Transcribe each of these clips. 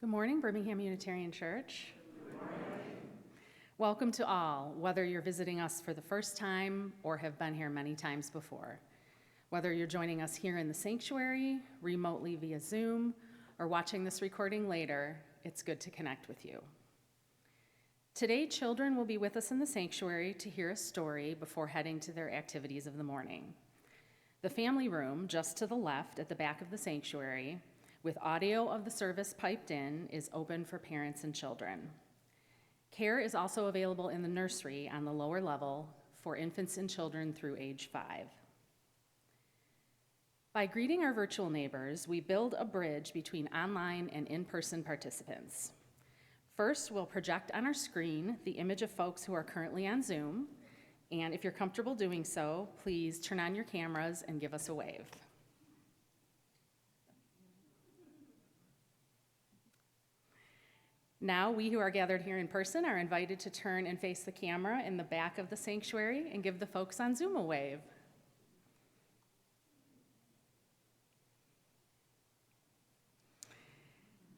Good morning, Birmingham Unitarian Church. Good morning. Welcome to all, whether you're visiting us for the first time or have been here many times before. Whether you're joining us here in the sanctuary, remotely via Zoom, or watching this recording later, it's good to connect with you. Today, children will be with us in the sanctuary to hear a story before heading to their activities of the morning. The family room, just to the left at the back of the sanctuary, with audio of the service piped in, is open for parents and children. Care is also available in the nursery on the lower level for infants and children through age 5. By greeting our virtual neighbors, we build a bridge between online and in-person participants. First, we'll project on our screen the image of folks who are currently on Zoom, and if you're comfortable doing so, please turn on your cameras and give us a wave. Now, we who are gathered here in person are invited to turn and face the camera in the back of the sanctuary and give the folks on Zoom a wave.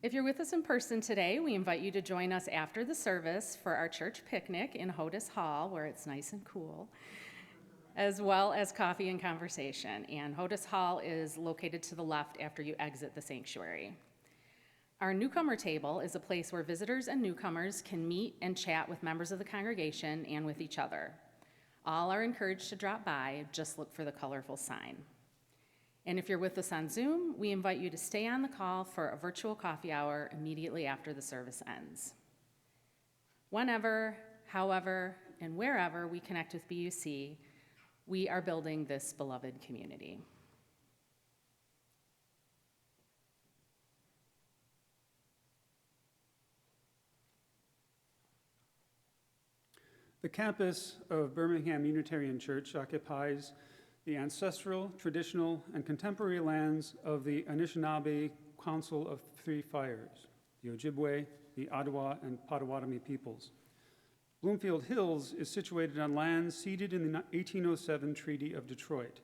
If you're with us in person today, we invite you to join us after the service for our church picnic in Hodis Hall, where it's nice and cool, as well as coffee and conversation. And Hodis Hall is located to the left after you exit the sanctuary. Our newcomer table is a place where visitors and newcomers can meet and chat with members of the congregation and with each other. All are encouraged to drop by, just look for the colorful sign. And if you're with us on Zoom, we invite you to stay on the call for a virtual coffee hour immediately after the service ends. Whenever, however, and wherever we connect with BUC, we are building this beloved community. The campus of Birmingham Unitarian Church occupies the ancestral, traditional, and contemporary lands of the Anishinaabe Council of Three Fires, the Ojibwe, the Ottawa, and Potawatomi peoples. Bloomfield Hills is situated on lands ceded in the 1807 Treaty of Detroit.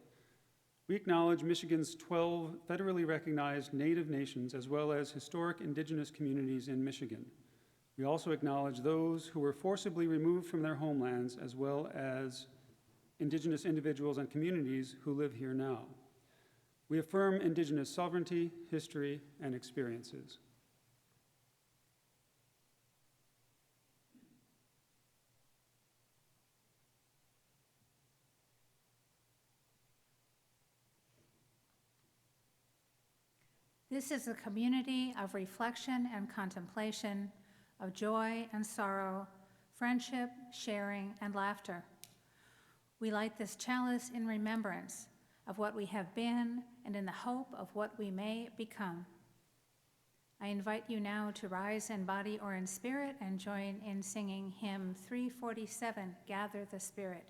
We acknowledge Michigan's 12 federally recognized Native nations as well as historic indigenous communities in Michigan. We also acknowledge those who were forcibly removed from their homelands, as well as Indigenous individuals and communities who live here now. We affirm Indigenous sovereignty, history, and experiences. This is a community of reflection and contemplation, of joy and sorrow, friendship, sharing, and laughter. We light this chalice in remembrance of what we have been and in the hope of what we may become. I invite you now to rise in body or in spirit and join in singing hymn 347, Gather the Spirit.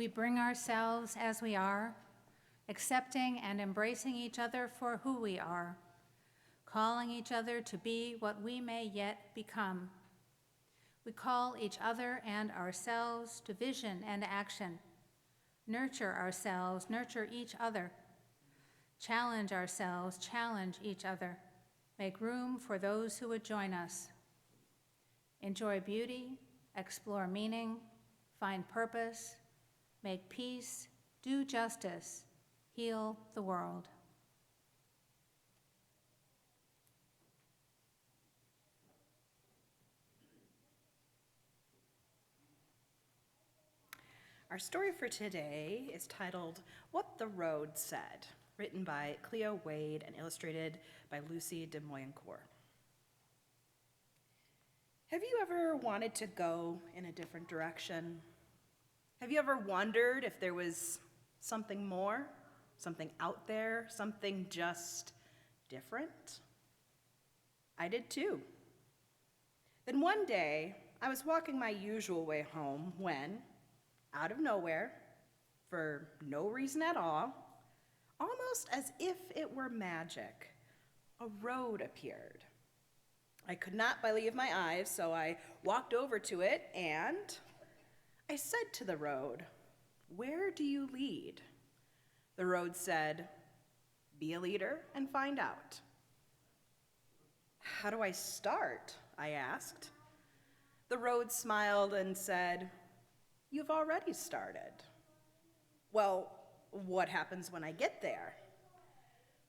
We bring ourselves as we are, accepting and embracing each other for who we are, calling each other to be what we may yet become. We call each other and ourselves to vision and action, nurture ourselves, nurture each other, challenge ourselves, challenge each other, make room for those who would join us. Enjoy beauty, explore meaning, find purpose, make peace, do justice, heal the world. Our story for today is titled What the Road Said, written by Cleo Wade and illustrated by Lucy de Moyencourt. Have you ever wanted to go in a different direction? Have you ever wondered if there was something more, something out there, something just different? I did too. Then one day, I was walking my usual way home when, out of nowhere, for no reason at all, almost as if it were magic, a road appeared. I could not believe my eyes, so I walked over to it and I said to the road, "Where do you lead?" The road said, "Be a leader and find out." "How do I start?" I asked. The road smiled and said, "You've already started." "Well, what happens when I get there?"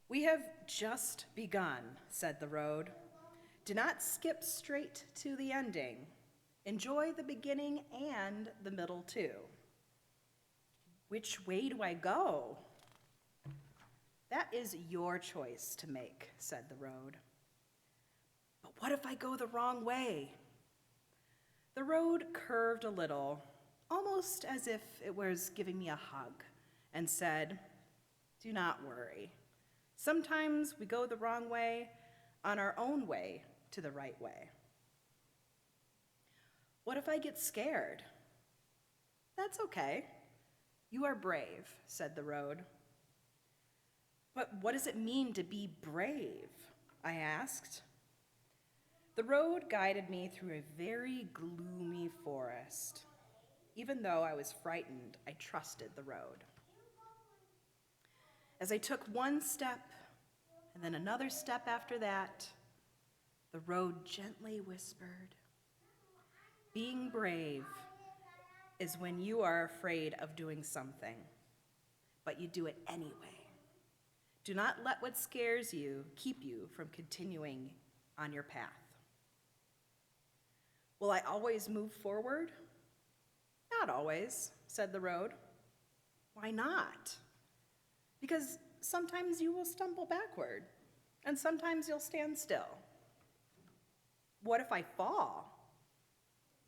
"We have just begun," said the road. "Do not skip straight to the ending. Enjoy the beginning and the middle too." "Which way do I go?" "That is your choice to make," said the road. "But what if I go the wrong way?" The road curved a little, almost as if it was giving me a hug, and said, "Do not worry. Sometimes we go the wrong way on our own way to the right way." "What if I get scared?" "That's okay. You are brave," said the road. "But what does it mean to be brave?" I asked. The road guided me through a very gloomy forest. Even though I was frightened, I trusted the road. As I took one step and then another step after that, the road gently whispered, "Being brave is when you are afraid of doing something, but you do it anyway. Do not let what scares you keep you from continuing on your path." "Will I always move forward?" "Not always," said the road. "Why not?" "Because sometimes you will stumble backward, and sometimes you'll stand still." "What if I fall?"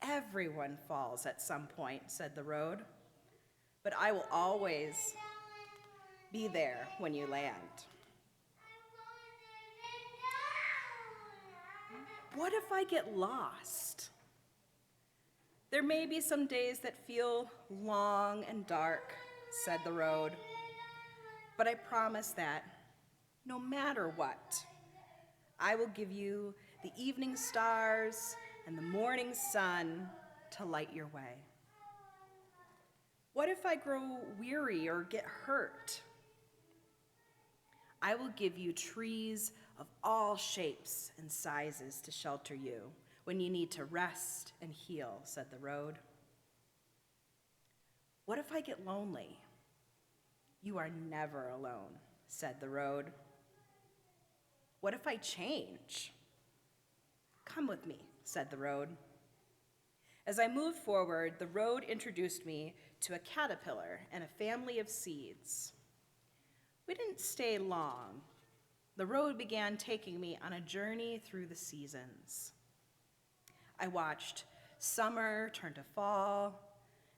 "Everyone falls at some point," said the road. "But I will always be there when you land." "What if I get lost?" "There may be some days that feel long and dark," said the road. "But I promise that no matter what, I will give you the evening stars and the morning sun to light your way." "What if I grow weary or get hurt?" "I will give you trees of all shapes and sizes to shelter you when you need to rest and heal," said the road. "What if I get lonely?" "You are never alone," said the road. "What if I change?" "Come with me," said the road. As I moved forward, the road introduced me to a caterpillar and a family of seeds. We didn't stay long. The road began taking me on a journey through the seasons. I watched summer turn to fall,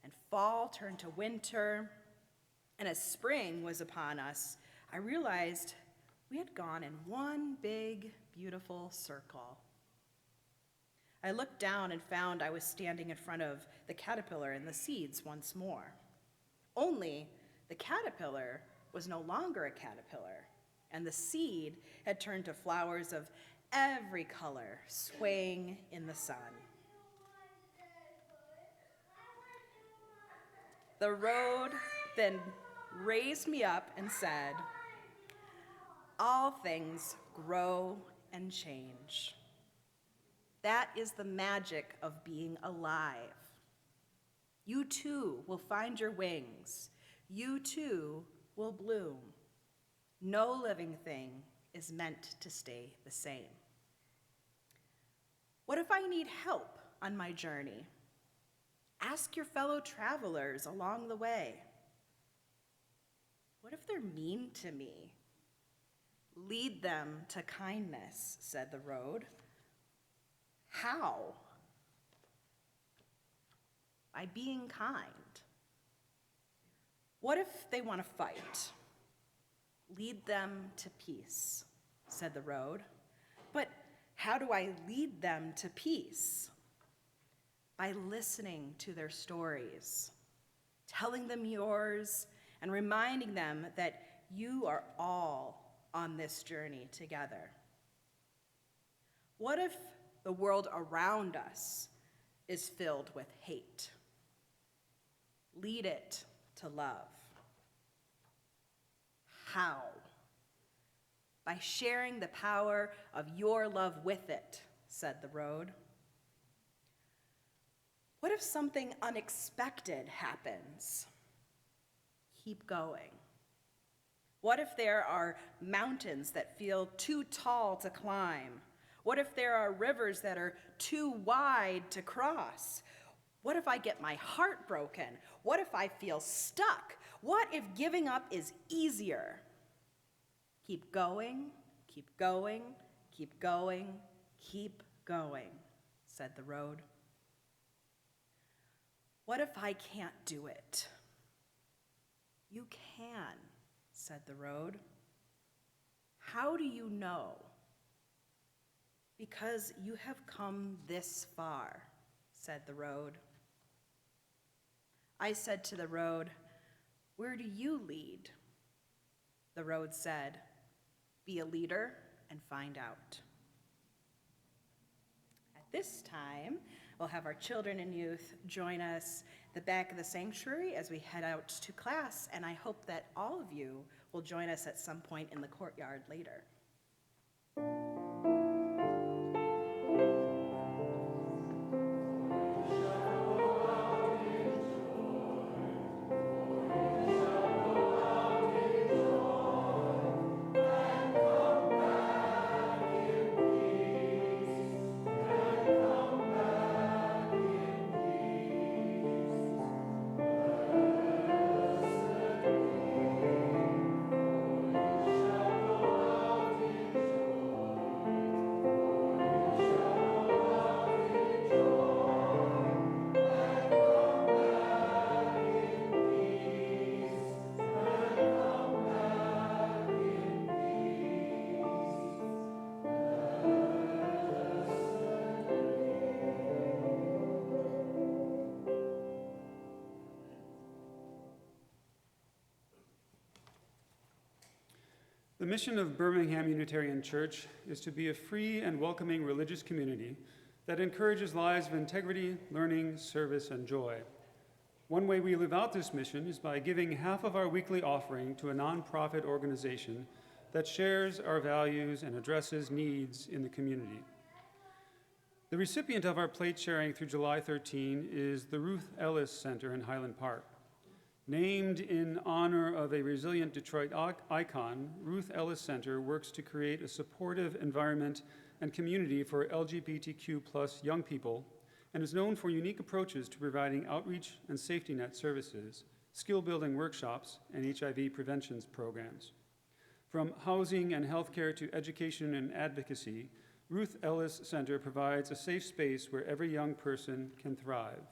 and fall turn to winter, and as spring was upon us, I realized we had gone in one big, beautiful circle. I looked down and found I was standing in front of the caterpillar and the seeds once more. Only the caterpillar was no longer a caterpillar, and the seed had turned to flowers of every color swaying in the sun. The road then raised me up and said, "All things grow and change." That is the magic of being alive. You too will find your wings. You too will bloom. No living thing is meant to stay the same. What if I need help on my journey? Ask your fellow travelers along the way. What if they're mean to me? Lead them to kindness, said the road. How? By being kind. What if they want to fight? Lead them to peace, said the road. But How do I lead them to peace? By listening to their stories, telling them yours, and reminding them that you are all on this journey together. What if the world around us is filled with hate? Lead it to love. How? By sharing the power of your love with it, said the road. What if something unexpected happens? Keep going. What if there are mountains that feel too tall to climb? What if there are rivers that are too wide to cross? What if I get my heart broken? What if I feel stuck? What if giving up is easier? Keep going, keep going, keep going, keep going, said the road. What if I can't do it? You can, said the road. How do you know? Because you have come this far, said the road. I said to the road, where do you lead? The road said, be a leader and find out. At this time, we'll have our children and youth join us at the back of the sanctuary as we head out to class, and I hope that all of you will join us at some point in the courtyard later. The mission of Birmingham Unitarian Church is to be a free and welcoming religious community that encourages lives of integrity, learning, service, and joy. One way we live out this mission is by giving half of our weekly offering to a nonprofit organization that shares our values and addresses needs in the community. The recipient of our plate sharing through July 13 is the Ruth Ellis Center in Highland Park. Named in honor of a resilient Detroit icon, Ruth Ellis Center works to create a supportive environment and community for LGBTQ+ young people and is known for unique approaches to providing outreach and safety net services, skill-building workshops, and HIV prevention programs. From housing and healthcare to education and advocacy, Ruth Ellis Center provides a safe space where every young person can thrive.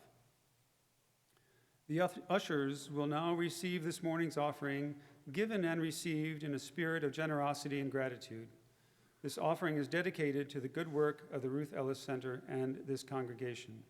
The ushers will now receive this morning's offering, given and received in a spirit of generosity and gratitude. This offering is dedicated to the good work of the Ruth Ellis Center and this congregation.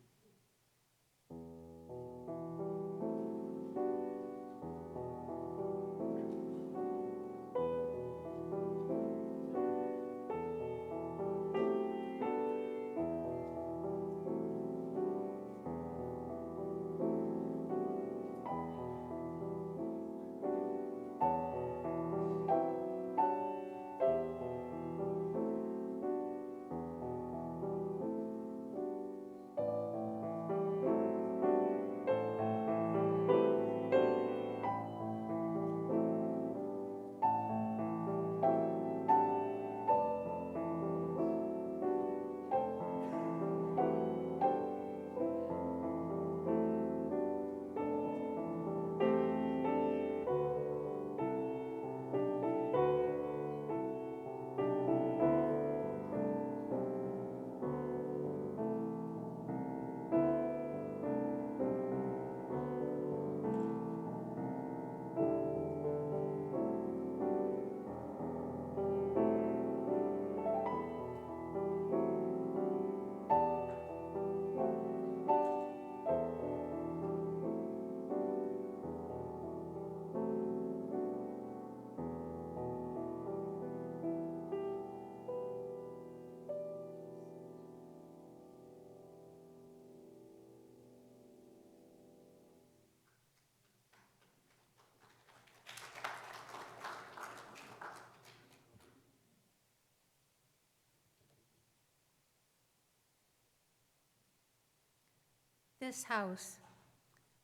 this house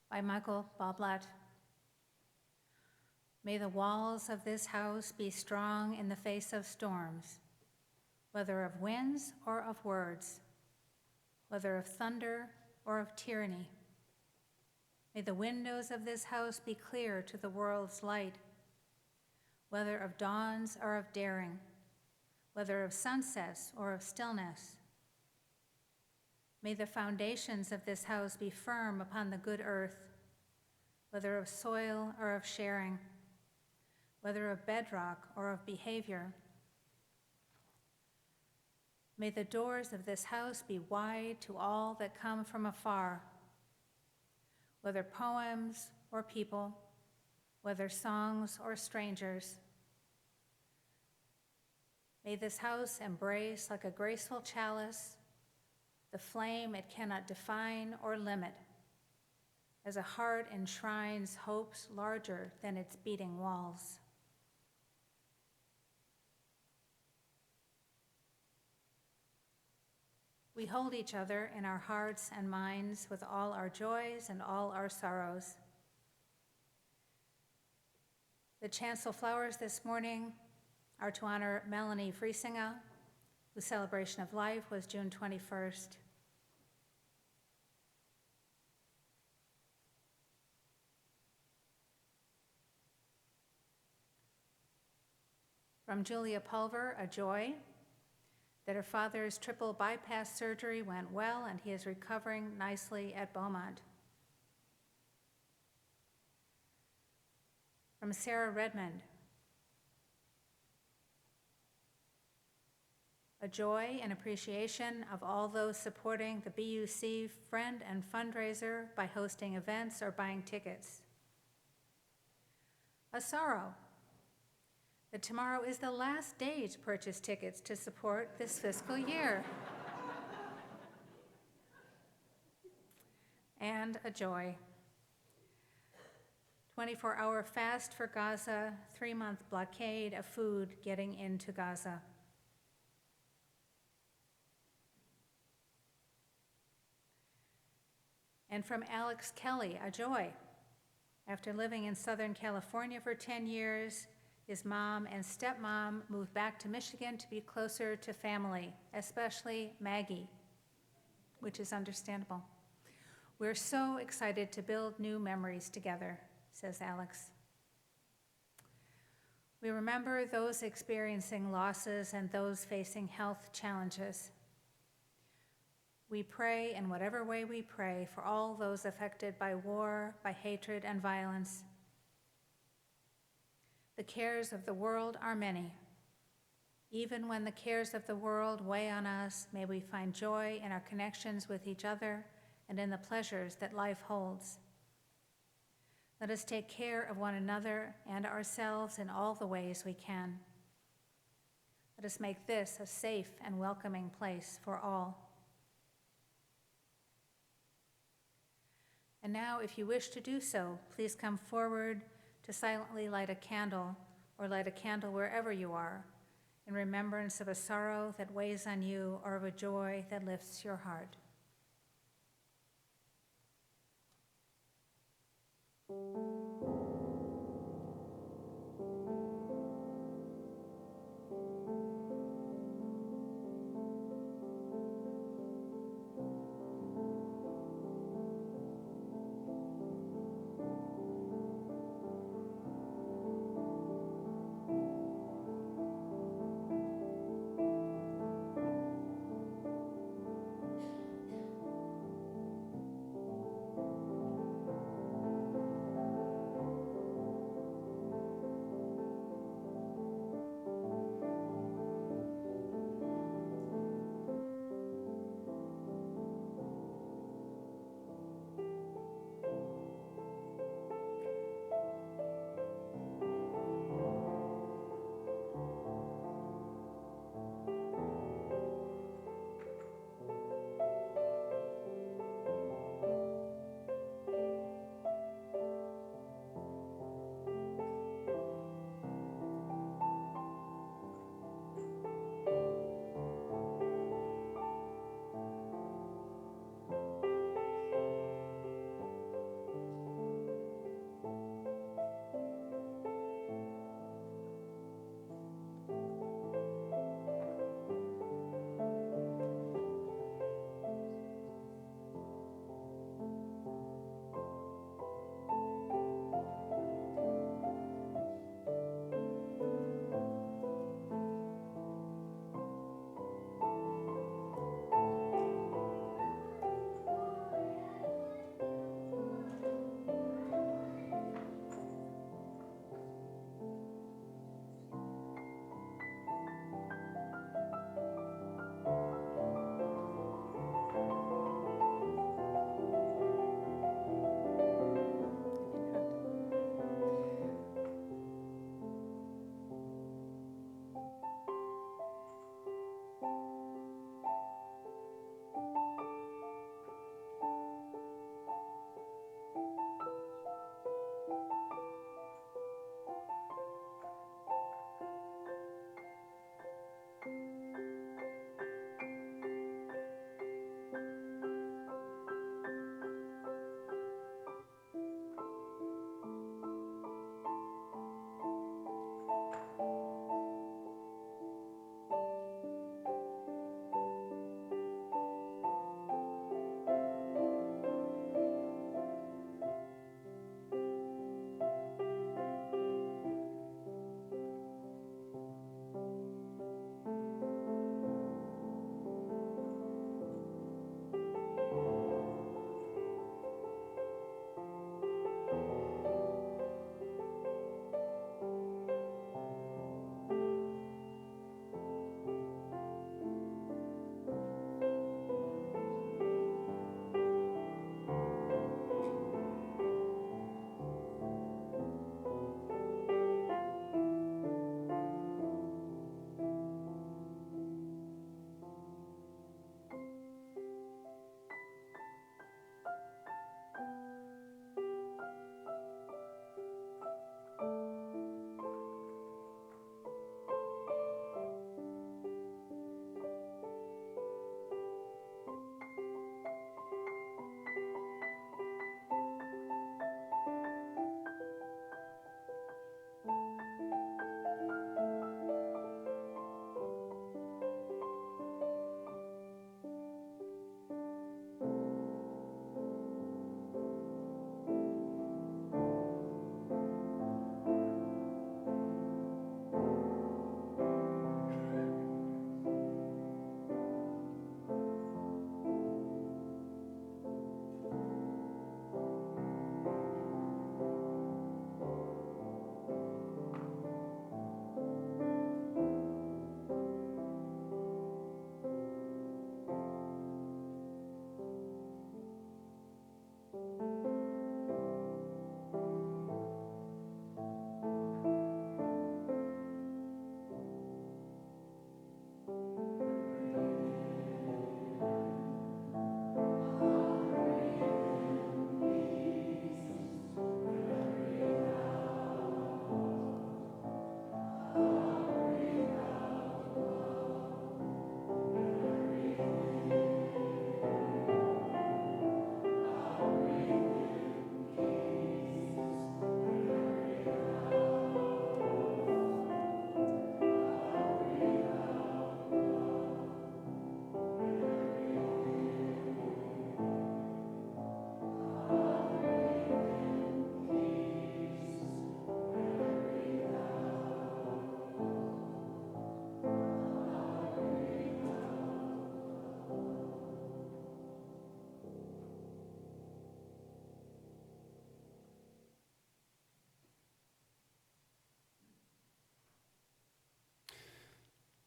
by Michael Boblat. May the walls of this house be strong in the face of storms, whether of winds or of words, whether of thunder or of tyranny. May the windows of this house be clear to the world's light, whether of dawns or of daring, whether of sunsets or of stillness. May the foundations of this house be firm upon the good earth, whether of soil or of sharing, whether of bedrock or of behavior. May the doors of this house be wide to all that come from afar, whether poems or people, whether songs or strangers. May this house embrace like a graceful chalice the flame it cannot define or limit, as a heart enshrines hopes larger than its beating walls. We hold each other in our hearts and minds with all our joys and all our sorrows. The chancel flowers this morning are to honor Melanie Friesinga, whose celebration of life was June 21st. From Julia Pulver, a joy that her father's triple bypass surgery went well and he is recovering nicely at Beaumont. From Sarah Redmond, a joy and appreciation of all those supporting the BUC Friend and Fundraiser by hosting events or buying tickets. A sorrow that tomorrow is the last day to purchase tickets to support this fiscal year. And a joy. 24-hour fast for Gaza, 3-month blockade of food getting into Gaza. And from Alex Kelly, a joy. After living in Southern California for 10 years, his mom and stepmom moved back to Michigan to be closer to family, especially Maggie, which is understandable. We're so excited to build new memories together, says Alex. We remember those experiencing losses and those facing health challenges. We pray in whatever way we pray for all those affected by war, by hatred and violence. The cares of the world are many. Even when the cares of the world weigh on us, may we find joy in our connections with each other and in the pleasures that life holds. Let us take care of one another and ourselves in all the ways we can. Let us make this a safe and welcoming place for all. And now, if you wish to do so, please come forward to silently light a candle or light a candle wherever you are in remembrance of a sorrow that weighs on you or of a joy that lifts your heart.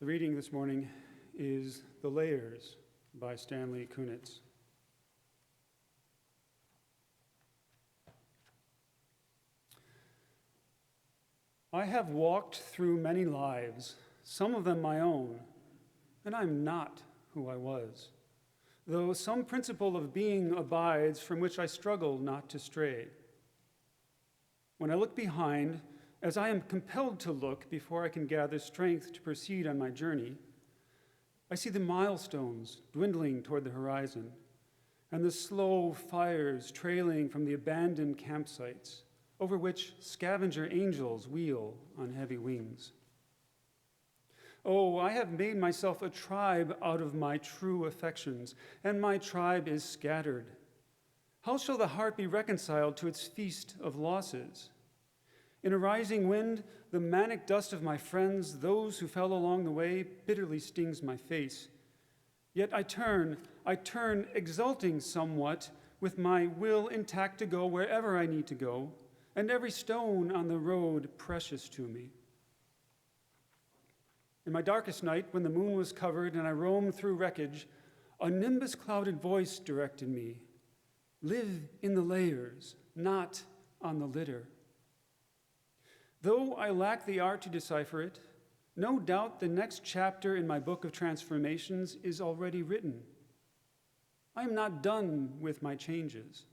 The reading this morning is The Layers by Stanley Kunitz. I have walked through many lives, some of them my own, and I'm not who I was, though some principle of being abides from which I struggle not to stray. When I look behind, as I am compelled to look before I can gather strength to proceed on my journey, I see the milestones dwindling toward the horizon and the slow fires trailing from the abandoned campsites over which scavenger angels wheel on heavy wings. Oh, I have made myself a tribe out of my true affections, and my tribe is scattered. How shall the heart be reconciled to its feast of losses? In a rising wind, the manic dust of my friends, those who fell along the way, bitterly stings my face. Yet I turn exulting somewhat, with my will intact to go wherever I need to go, and every stone on the road precious to me. In my darkest night, when the moon was covered and I roamed through wreckage, a nimbus-clouded voice directed me, "Live in the layers, not on the litter." Though I lack the art to decipher it, no doubt the next chapter in my book of transformations is already written. I am not done with my changes.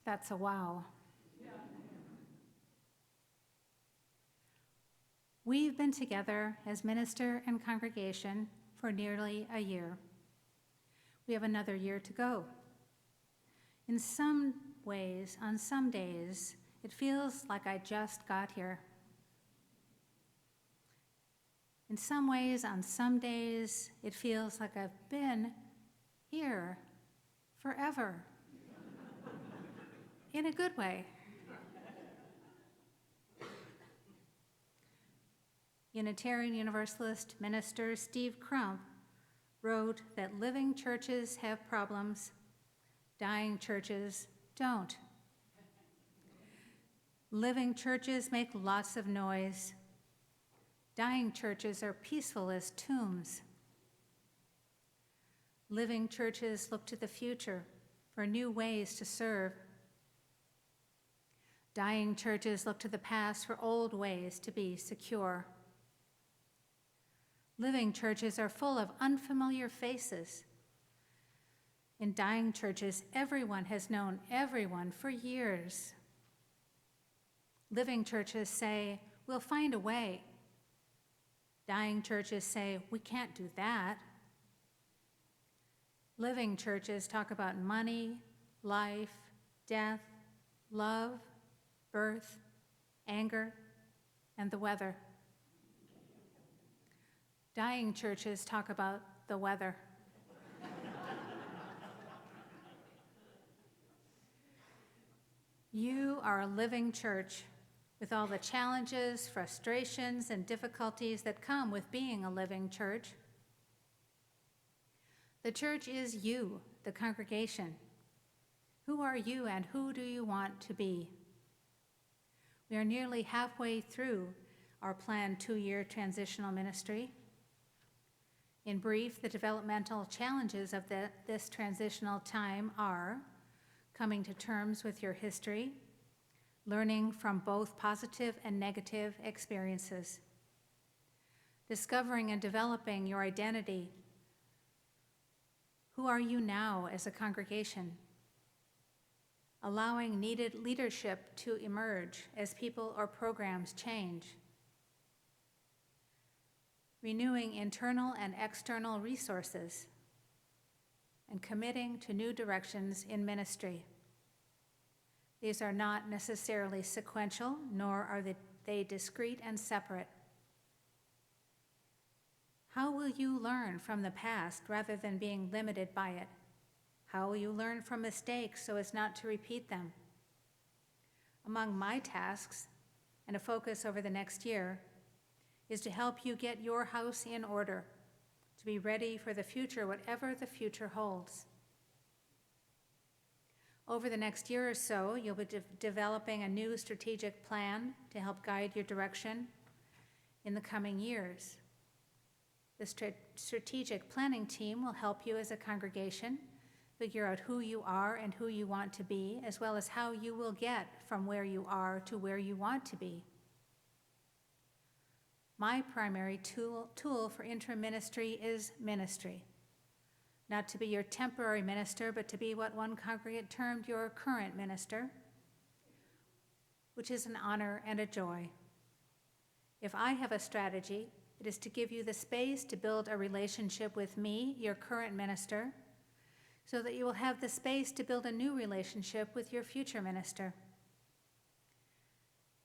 That's a wow. We've been together as minister and congregation for nearly a year. We have another year to go. In some ways, on some days, it feels like I just got here. In some ways, on some days, it feels like I've been here forever. In a good way. Unitarian Universalist minister Steve Crump wrote that living churches have problems, dying churches don't. Living churches make lots of noise. Dying churches are peaceful as tombs. Living churches look to the future for new ways to serve. Dying churches look to the past for old ways to be secure. Living churches are full of unfamiliar faces. In dying churches, everyone has known everyone for years. Living churches say, we'll find a way. Dying churches say, we can't do that. Living churches talk about money, life, death, love, birth, anger, and the weather. Dying churches talk about the weather. You are a living church with all the challenges, frustrations, and difficulties that come with being a living church. The church is you, the congregation. Who are you and who do you want to be? We are nearly halfway through our planned 2-year transitional ministry. In brief, the developmental challenges of this transitional time are coming to terms with your history, learning from both positive and negative experiences, discovering and developing your identity. Who are you now as a congregation? Allowing needed leadership to emerge as people or programs change. Renewing internal and external resources, and committing to new directions in ministry. These are not necessarily sequential, nor are they discrete and separate. How will you learn from the past rather than being limited by it? How will you learn from mistakes so as not to repeat them? Among my tasks, and a focus over the next year, is to help you get your house in order, to be ready for the future, whatever the future holds. Over the next year or so, you'll be developing a new strategic plan to help guide your direction in the coming years. The strategic planning team will help you as a congregation figure out who you are and who you want to be, as well as how you will get from where you are to where you want to be. My primary tool for interim ministry is ministry. Not to be your temporary minister, but to be what one congregant termed your current minister, which is an honor and a joy. If I have a strategy, it is to give you the space to build a relationship with me, your current minister, so that you will have the space to build a new relationship with your future minister.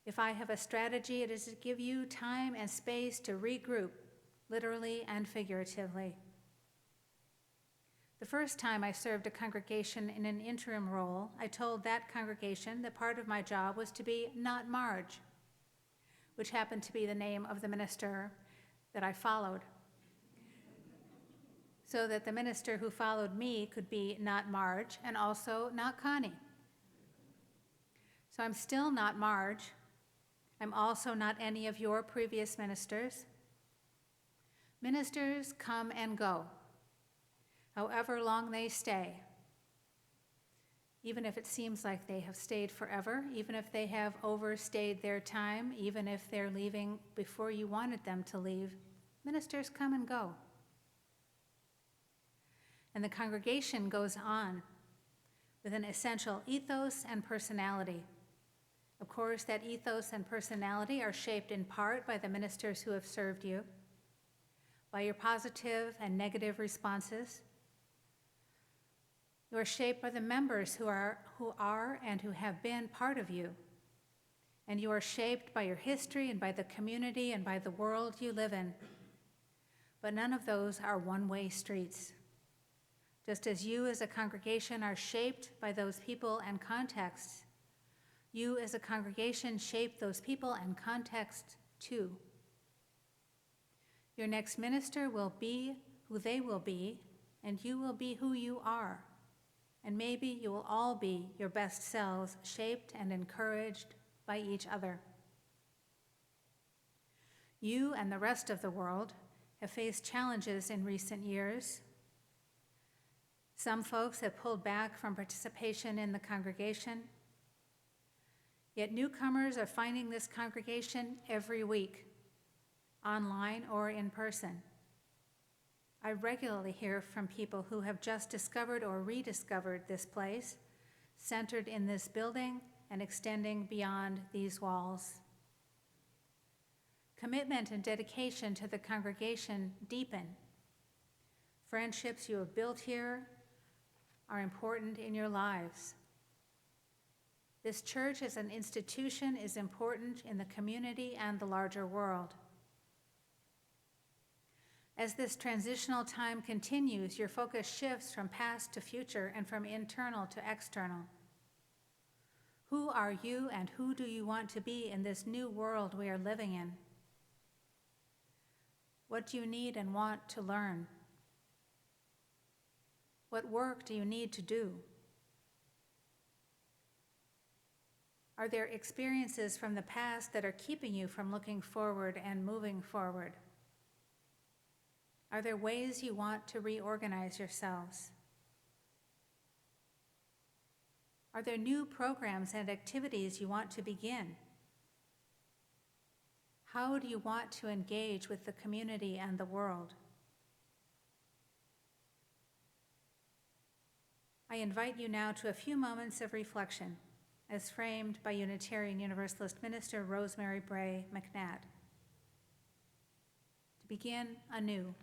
If I have a strategy, it is to give you time and space to regroup, literally and figuratively. The first time I served a congregation in an interim role, I told that congregation that part of my job was to be not Marge, which happened to be the name of the minister that I followed, so that the minister who followed me could be not Marge and also not Connie. So I'm still not Marge. I'm also not any of your previous ministers. Ministers come and go, however long they stay. Even if it seems like they have stayed forever, even if they have overstayed their time, even if they're leaving before you wanted them to leave, ministers come and go. And the congregation goes on. with an essential ethos and personality. Of course, that ethos and personality are shaped in part by the ministers who have served you, by your positive and negative responses. You are shaped by the members who are and who have been part of you. And you are shaped by your history and by the community and by the world you live in. But none of those are one-way streets. Just as you as a congregation are shaped by those people and contexts, you as a congregation shape those people and contexts too. Your next minister will be who they will be, and you will be who you are. And maybe you will all be your best selves, shaped and encouraged by each other. You and the rest of the world have faced challenges in recent years. Some folks have pulled back from participation in the congregation. Yet newcomers are finding this congregation every week, online or in person. I regularly hear from people who have just discovered or rediscovered this place, centered in this building and extending beyond these walls. Commitment and dedication to the congregation deepen. Friendships you have built here are important in your lives. This church as an institution is important in the community and the larger world. As this transitional time continues, your focus shifts from past to future and from internal to external. Who are you and who do you want to be in this new world we are living in? What do you need and want to learn? What work do you need to do? Are there experiences from the past that are keeping you from looking forward and moving forward? Are there ways you want to reorganize yourselves? Are there new programs and activities you want to begin? How do you want to engage with the community and the world? I invite you now to a few moments of reflection, as framed by Unitarian Universalist minister Rosemary Bray McNatt. To begin anew,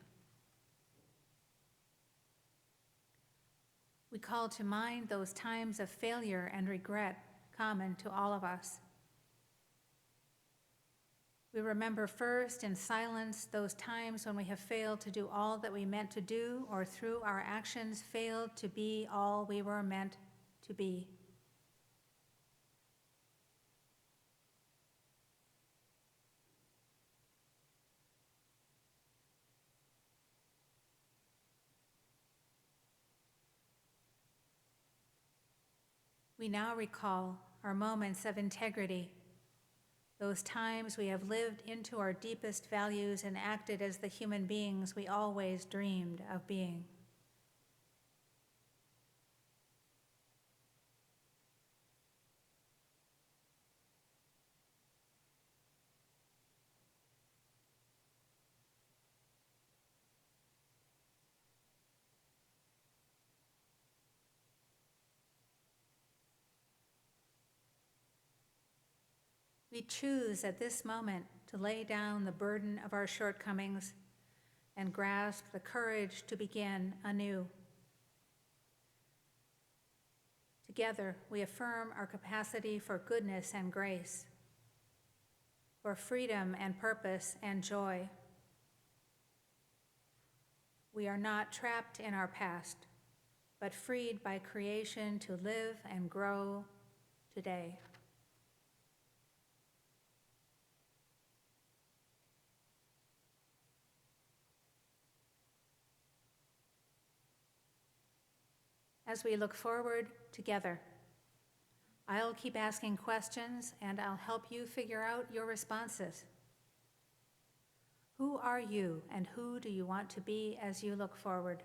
we call to mind those times of failure and regret common to all of us. We remember first in silence those times when we have failed to do all that we meant to do, or through our actions failed to be all we were meant to be. We now recall our moments of integrity, those times we have lived into our deepest values and acted as the human beings we always dreamed of being. We choose at this moment to lay down the burden of our shortcomings and grasp the courage to begin anew. Together, we affirm our capacity for goodness and grace, for freedom and purpose and joy. We are not trapped in our past, but freed by creation to live and grow today. As we look forward together, I'll keep asking questions and I'll help you figure out your responses. Who are you and who do you want to be as you look forward?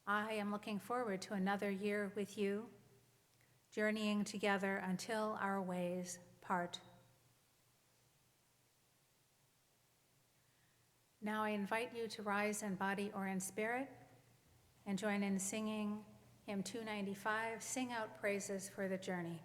I am looking forward to another year with you, journeying together until our ways part. Now I invite you to rise in body or in spirit and join in singing hymn 295, Sing Out Praises for the Journey.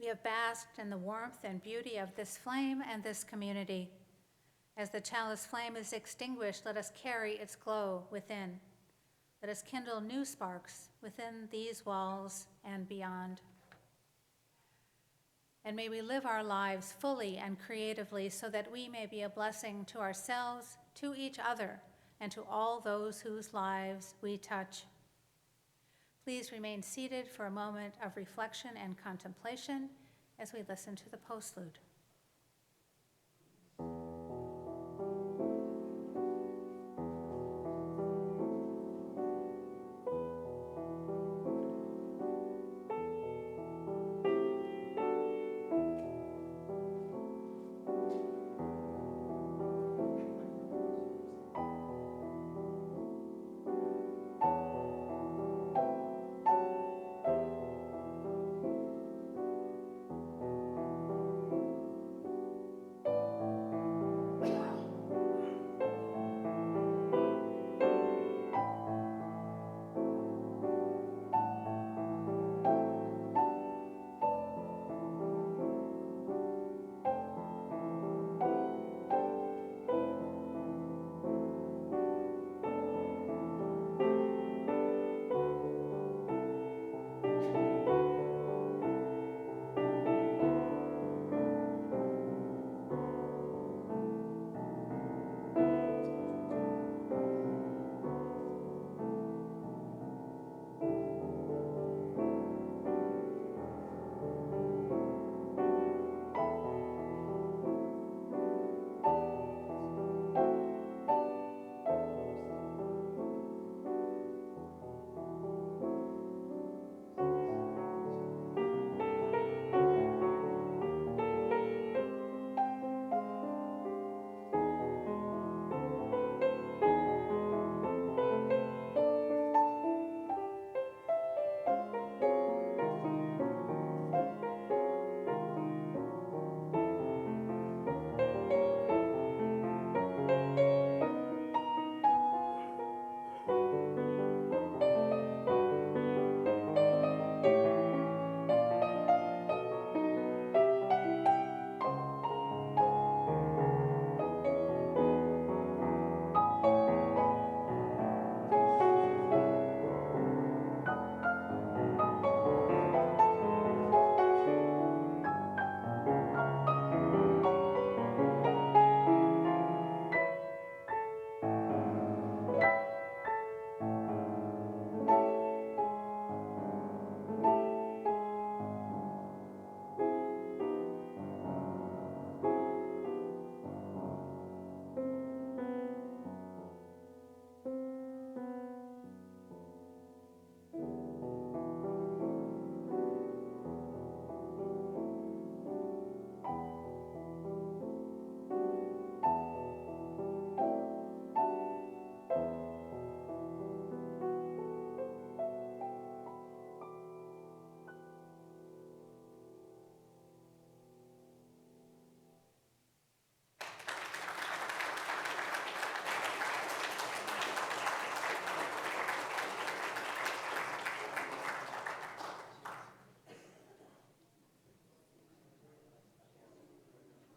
We have basked in the warmth and beauty of this flame and this community. As the chalice flame is extinguished, let us carry its glow within. Let us kindle new sparks within these walls and beyond. And may we live our lives fully and creatively so that we may be a blessing to ourselves, to each other, and to all those whose lives we touch. Please remain seated for a moment of reflection and contemplation as we listen to the postlude.